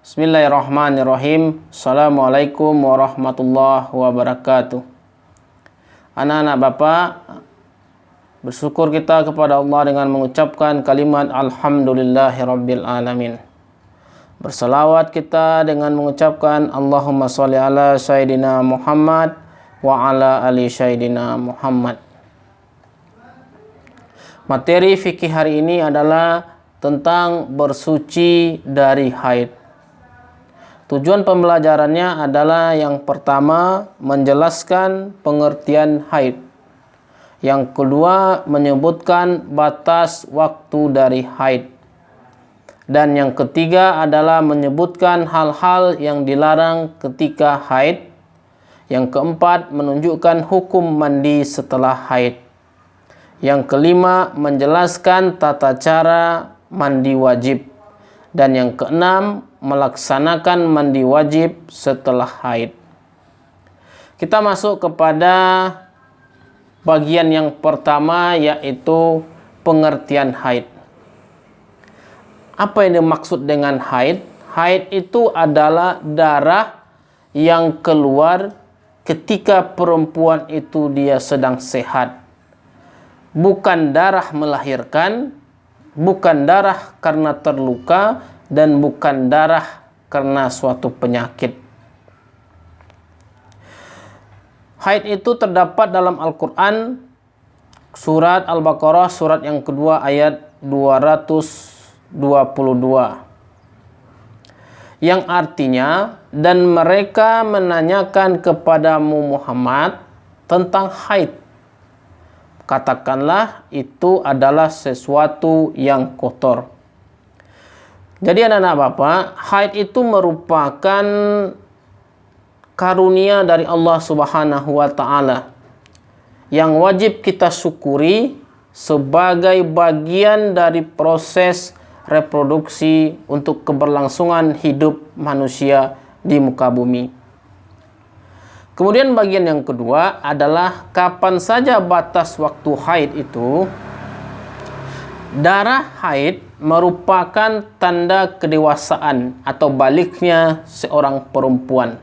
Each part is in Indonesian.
Bismillahirrahmanirrahim. Assalamualaikum warahmatullahi wabarakatuh. Anak-anak Bapak, bersyukur kita kepada Allah dengan mengucapkan kalimat Alhamdulillahirabbil alamin. Bersalawat kita dengan mengucapkan Allahumma sholli ala Sayyidina Muhammad wa ala ali Sayyidina Muhammad. Materi fikih hari ini adalah tentang bersuci dari haid. Tujuan pembelajarannya adalah yang pertama menjelaskan pengertian haid. Yang kedua menyebutkan batas waktu dari haid. Dan yang ketiga adalah menyebutkan hal-hal yang dilarang ketika haid. Yang keempat menunjukkan hukum mandi setelah haid. Yang kelima menjelaskan tata cara mandi wajib. Dan yang keenam melaksanakan mandi wajib setelah haid. Kita masuk kepada bagian yang pertama, yaitu pengertian haid. Apa yang dimaksud dengan haid? Haid itu adalah darah yang keluar ketika perempuan itu dia sedang sehat. Bukan darah melahirkan, bukan darah karena terluka, dan bukan darah karena suatu penyakit. Haid itu terdapat dalam Al-Quran, surat Al-Baqarah, surat yang kedua ayat 222. Yang artinya, dan mereka menanyakan kepadamu Muhammad tentang haid. Katakanlah itu adalah sesuatu yang kotor. Jadi anak-anak Bapak, haid itu merupakan karunia dari Allah Subhanahu wa Ta'ala yang wajib kita syukuri sebagai bagian dari proses reproduksi untuk keberlangsungan hidup manusia di muka bumi. Kemudian bagian yang kedua adalah kapan saja batas waktu haid itu. Darah haid merupakan tanda kedewasaan atau baliknya seorang perempuan.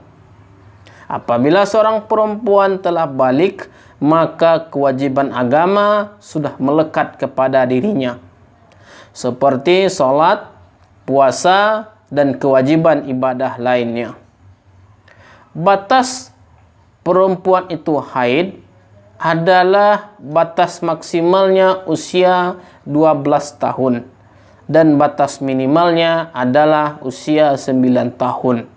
Apabila seorang perempuan telah balik, maka kewajiban agama sudah melekat kepada dirinya. Seperti sholat, puasa, dan kewajiban ibadah lainnya. Batas perempuan itu haid adalah batas maksimalnya usia 12 tahun dan batas minimalnya adalah usia 9 tahun.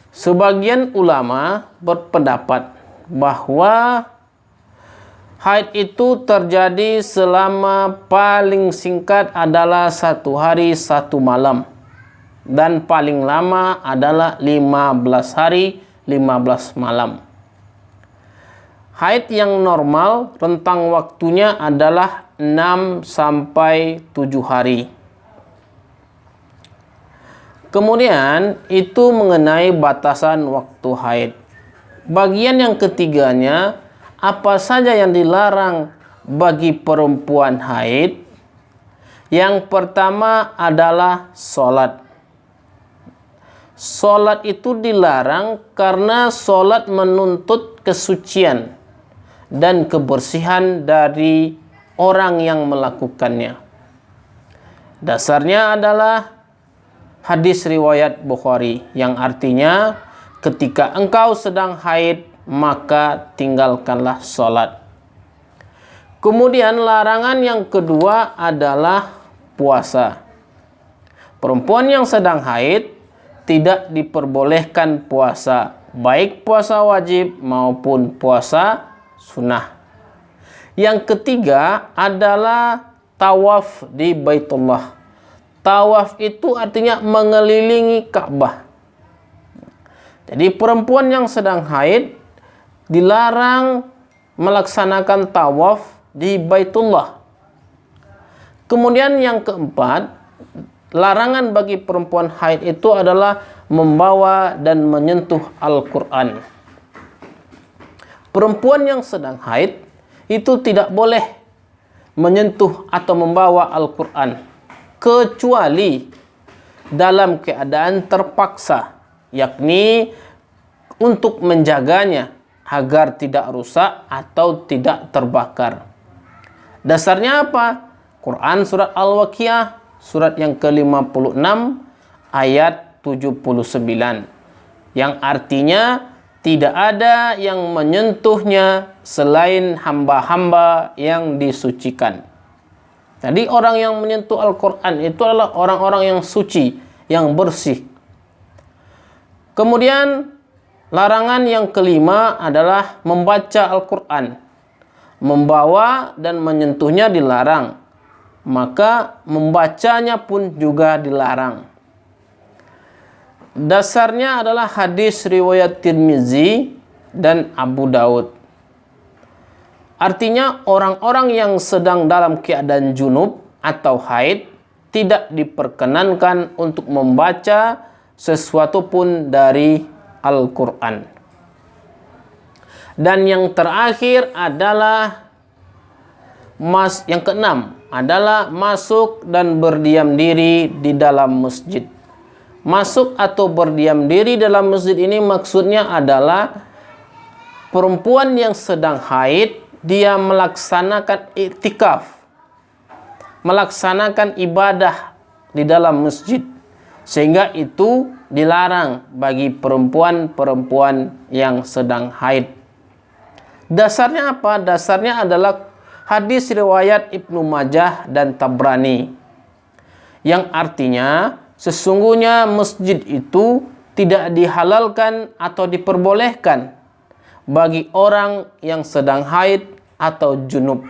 Sebagian ulama berpendapat bahwa haid itu terjadi selama paling singkat adalah 1 hari 1 malam dan paling lama adalah 15 hari 15 malam. Haid yang normal rentang waktunya adalah 6 sampai 7 hari. Kemudian itu mengenai batasan waktu haid. Bagian yang ketiganya, apa saja yang dilarang bagi perempuan haid? Yang pertama adalah sholat. Sholat itu dilarang karena sholat menuntut kesucian dan kebersihan dari orang yang melakukannya. Dasarnya adalah hadis riwayat Bukhari yang artinya ketika engkau sedang haid maka tinggalkanlah sholat. Kemudian larangan yang kedua adalah puasa. Perempuan yang sedang haid tidak diperbolehkan puasa, baik puasa wajib maupun puasa sunnah. Yang ketiga adalah tawaf di Baitullah. Tawaf itu artinya mengelilingi Ka'bah. Jadi perempuan yang sedang haid dilarang melaksanakan tawaf di Baitullah. Kemudian yang keempat, larangan bagi perempuan haid itu adalah membawa dan menyentuh Al-Quran. Perempuan yang sedang haid itu tidak boleh menyentuh atau membawa Al-Quran, kecuali dalam keadaan terpaksa, yakni untuk menjaganya agar tidak rusak atau tidak terbakar. Dasarnya apa? Quran surat Al-Waqiah surat yang ke-56 ayat 79, yang artinya tidak ada yang menyentuhnya selain hamba-hamba yang disucikan. Jadi orang yang menyentuh Al-Quran itu adalah orang-orang yang suci, yang bersih. Kemudian larangan yang kelima adalah membaca Al-Quran. Membawa dan menyentuhnya dilarang, maka membacanya pun juga dilarang. Dasarnya adalah hadis riwayat Tirmizi dan Abu Daud. Artinya orang-orang yang sedang dalam keadaan junub atau haid tidak diperkenankan untuk membaca sesuatu pun dari Al-Quran. Dan yang terakhir adalah yang keenam adalah masuk dan berdiam diri di dalam masjid. Masuk atau berdiam diri dalam masjid ini maksudnya adalah perempuan yang sedang haid, dia melaksanakan iktikaf, melaksanakan ibadah di dalam masjid, sehingga itu dilarang bagi perempuan-perempuan yang sedang haid. Dasarnya apa? Dasarnya adalah hadis riwayat Ibnu Majah dan Tabrani, yang artinya sesungguhnya masjid itu tidak dihalalkan atau diperbolehkan bagi orang yang sedang haid atau junub.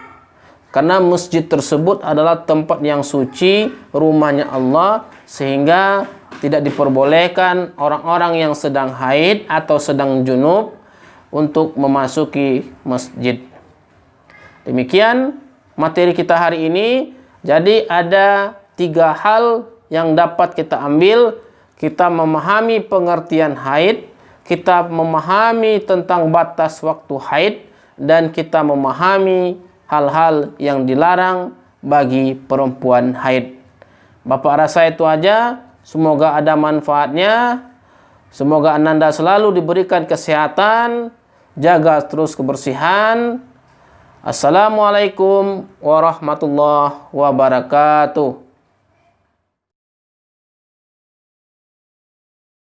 Karena masjid tersebut adalah tempat yang suci, rumahnya Allah, sehingga tidak diperbolehkan orang-orang yang sedang haid atau sedang junub untuk memasuki masjid. Demikian materi kita hari ini. Jadi ada 3 hal yang dapat kita ambil. Kita memahami pengertian haid, kita memahami tentang batas waktu haid, dan kita memahami hal-hal yang dilarang bagi perempuan haid. Bapak rasa itu aja. Semoga ada manfaatnya. Semoga Ananda selalu diberikan kesehatan, jaga terus kebersihan. Assalamualaikum warahmatullahi wabarakatuh.